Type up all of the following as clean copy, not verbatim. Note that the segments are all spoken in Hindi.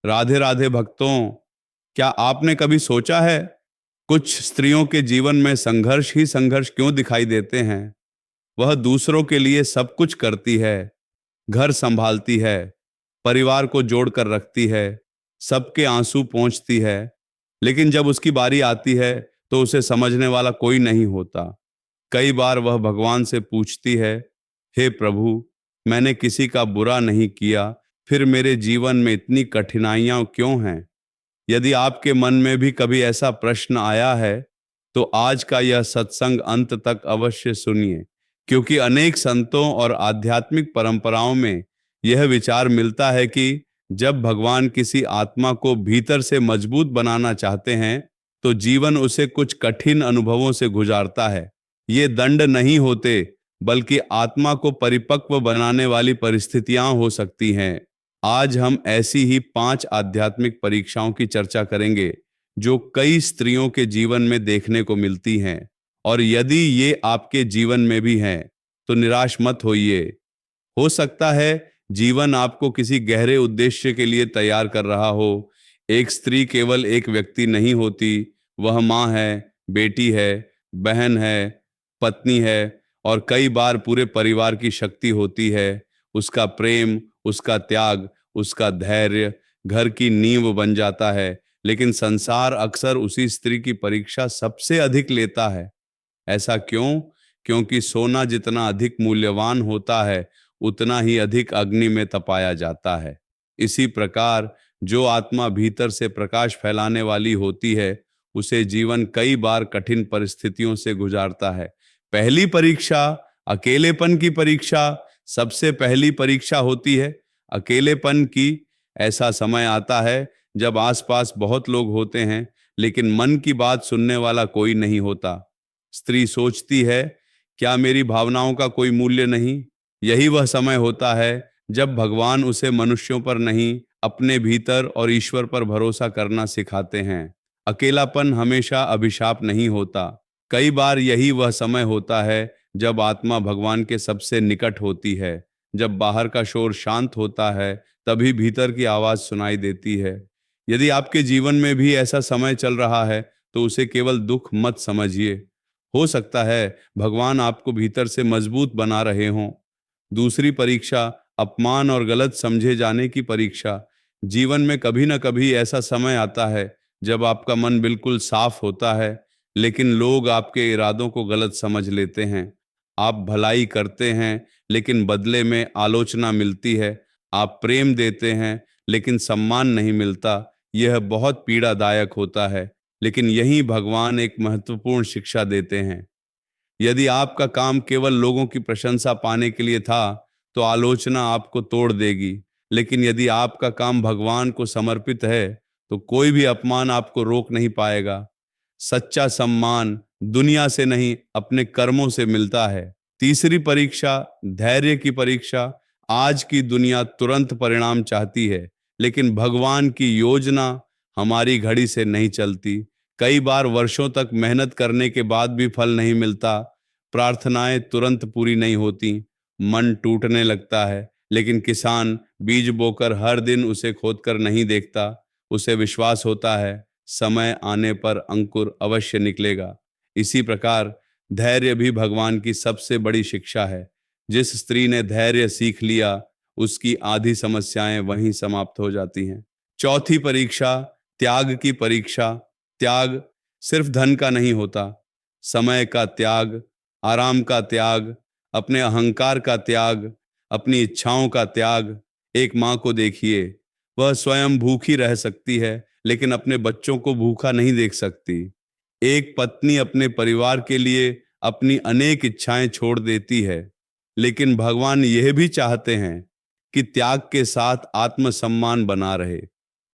राधे राधे भक्तों, क्या आपने कभी सोचा है कुछ स्त्रियों के जीवन में संघर्ष ही संघर्ष क्यों दिखाई देते हैं? वह दूसरों के लिए सब कुछ करती है, घर संभालती है, परिवार को जोड़कर रखती है, सबके आंसू पोंछती है, लेकिन जब उसकी बारी आती है तो उसे समझने वाला कोई नहीं होता। कई बार वह भगवान से पूछती है, हे प्रभु, मैंने किसी का बुरा नहीं किया, फिर मेरे जीवन में इतनी कठिनाइयां क्यों हैं? यदि आपके मन में भी कभी ऐसा प्रश्न आया है, तो आज का यह सत्संग अंत तक अवश्य सुनिए, क्योंकि अनेक संतों और आध्यात्मिक परंपराओं में यह विचार मिलता है कि जब भगवान किसी आत्मा को भीतर से मजबूत बनाना चाहते हैं, तो जीवन उसे कुछ कठिन अनुभवों से गुजारता है। ये दंड नहीं होते, बल्कि आत्मा को परिपक्व बनाने वाली परिस्थितियां हो सकती हैं। आज हम ऐसी ही 5 आध्यात्मिक परीक्षाओं की चर्चा करेंगे, जो कई स्त्रियों के जीवन में देखने को मिलती हैं। और यदि ये आपके जीवन में भी हैं, तो निराश मत होइए। हो सकता है जीवन आपको किसी गहरे उद्देश्य के लिए तैयार कर रहा हो। एक स्त्री केवल एक व्यक्ति नहीं होती, वह माँ है, बेटी है, बहन है, पत्नी है और कई बार पूरे परिवार की शक्ति होती है। उसका प्रेम, उसका त्याग, उसका धैर्य घर की नींव बन जाता है, लेकिन संसार अक्सर उसी स्त्री की परीक्षा सबसे अधिक लेता है। ऐसा क्यों? क्योंकि सोना जितना अधिक मूल्यवान होता है, उतना ही अधिक अग्नि में तपाया जाता है। इसी प्रकार जो आत्मा भीतर से प्रकाश फैलाने वाली होती है, उसे जीवन कई बार कठिन परिस्थितियों से गुजारता है। पहली परीक्षा, अकेलेपन की परीक्षा, सबसे पहली परीक्षा होती है अकेलेपन की। ऐसा समय आता है जब आसपास बहुत लोग होते हैं, लेकिन मन की बात सुनने वाला कोई नहीं होता। स्त्री सोचती है, क्या मेरी भावनाओं का कोई मूल्य नहीं? यही वह समय होता है जब भगवान उसे मनुष्यों पर नहीं, अपने भीतर और ईश्वर पर भरोसा करना सिखाते हैं। अकेलापन हमेशा अभिशाप नहीं होता। कई बार यही वह समय होता है जब आत्मा भगवान के सबसे निकट होती है। जब बाहर का शोर शांत होता है, तभी भीतर की आवाज सुनाई देती है। यदि आपके जीवन में भी ऐसा समय चल रहा है, तो उसे केवल दुख मत समझिए। हो सकता है भगवान आपको भीतर से मजबूत बना रहे हों। दूसरी परीक्षा, अपमान और गलत समझे जाने की परीक्षा। जीवन में कभी ना कभी ऐसा समय आता है जब आपका मन बिल्कुल साफ होता है, लेकिन लोग आपके इरादों को गलत समझ लेते हैं। आप भलाई करते हैं, लेकिन बदले में आलोचना मिलती है। आप प्रेम देते हैं, लेकिन सम्मान नहीं मिलता। यह बहुत पीड़ादायक होता है, लेकिन यही भगवान एक महत्वपूर्ण शिक्षा देते हैं। यदि आपका काम केवल लोगों की प्रशंसा पाने के लिए था, तो आलोचना आपको तोड़ देगी। लेकिन यदि आपका काम भगवान को समर्पित है, तो कोई भी अपमान आपको रोक नहीं पाएगा। सच्चा सम्मान दुनिया से नहीं, अपने कर्मों से मिलता है। तीसरी परीक्षा, धैर्य की परीक्षा। आज की दुनिया तुरंत परिणाम चाहती है, लेकिन भगवान की योजना हमारी घड़ी से नहीं चलती। कई बार वर्षों तक मेहनत करने के बाद भी फल नहीं मिलता। प्रार्थनाएं तुरंत पूरी नहीं होती। मन टूटने लगता है, लेकिन किसान बीज बोकर हर दिन उसे खोदकर नहीं देखता। उसे विश्वास होता है समय आने पर अंकुर अवश्य निकलेगा। इसी प्रकार धैर्य भी भगवान की सबसे बड़ी शिक्षा है। जिस स्त्री ने धैर्य सीख लिया, उसकी आधी समस्याएं वहीं समाप्त हो जाती हैं। चौथी परीक्षा, त्याग की परीक्षा। त्याग सिर्फ धन का नहीं होता। समय का त्याग, आराम का त्याग, अपने अहंकार का त्याग, अपनी इच्छाओं का त्याग। एक माँ को देखिए, वह स्वयं भूखी रह सकती है, लेकिन अपने बच्चों को भूखा नहीं देख सकती। एक पत्नी अपने परिवार के लिए अपनी अनेक इच्छाएं छोड़ देती है, लेकिन भगवान यह भी चाहते हैं कि त्याग के साथ आत्मसम्मान बना रहे।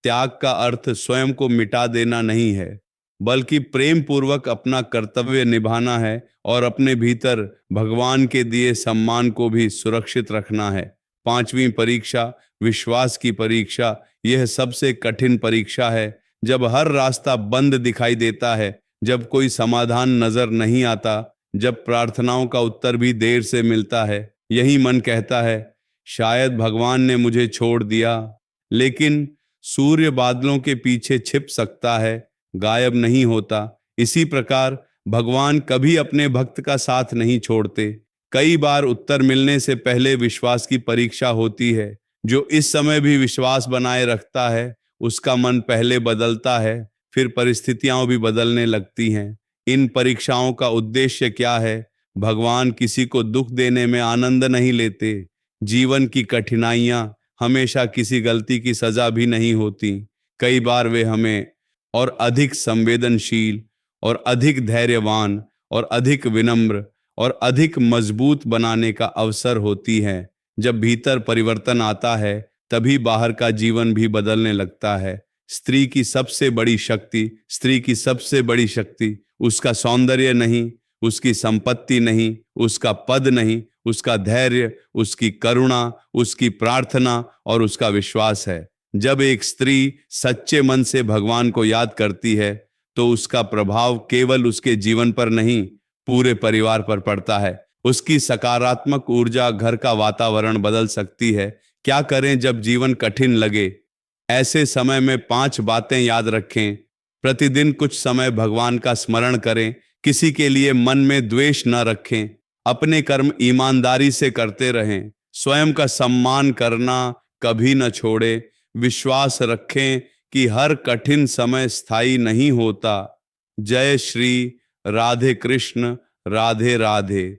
त्याग का अर्थ स्वयं को मिटा देना नहीं है, बल्कि प्रेम पूर्वक अपना कर्तव्य निभाना है और अपने भीतर भगवान के दिए सम्मान को भी सुरक्षित रखना है। पांचवी परीक्षा, विश्वास की परीक्षा। यह सबसे कठिन परीक्षा है। जब हर रास्ता बंद दिखाई देता है, जब कोई समाधान नजर नहीं आता, जब प्रार्थनाओं का उत्तर भी देर से मिलता है, यही मन कहता है शायद भगवान ने मुझे छोड़ दिया। लेकिन सूर्य बादलों के पीछे छिप सकता है, गायब नहीं होता। इसी प्रकार भगवान कभी अपने भक्त का साथ नहीं छोड़ते। कई बार उत्तर मिलने से पहले विश्वास की परीक्षा होती है। जो इस समय भी विश्वास बनाए रखता है, उसका मन पहले बदलता है, फिर परिस्थितियां भी बदलने लगती हैं। इन परीक्षाओं का उद्देश्य क्या है? भगवान किसी को दुख देने में आनंद नहीं लेते। जीवन की कठिनाइयां हमेशा किसी गलती की सजा भी नहीं होती। कई बार वे हमें और अधिक संवेदनशील और अधिक धैर्यवान और अधिक विनम्र और अधिक मजबूत बनाने का अवसर होती है। जब भीतर परिवर्तन आता है, तभी बाहर का जीवन भी बदलने लगता है। स्त्री की सबसे बड़ी शक्ति उसका सौंदर्य नहीं, उसकी संपत्ति नहीं, उसका पद नहीं, उसका धैर्य, उसकी करुणा, उसकी प्रार्थना और उसका विश्वास है। जब एक स्त्री सच्चे मन से भगवान को याद करती है, तो उसका प्रभाव केवल उसके जीवन पर नहीं, पूरे परिवार पर पड़ता है। उसकी सकारात्मक ऊर्जा घर का वातावरण बदल सकती है। क्या करें जब जीवन कठिन लगे? ऐसे समय में 5 बातें याद रखें। प्रतिदिन कुछ समय भगवान का स्मरण करें। किसी के लिए मन में द्वेष न रखें। अपने कर्म ईमानदारी से करते रहें। स्वयं का सम्मान करना कभी न छोड़े। विश्वास रखें कि हर कठिन समय स्थायी नहीं होता। जय श्री राधे कृष्ण, राधे राधे।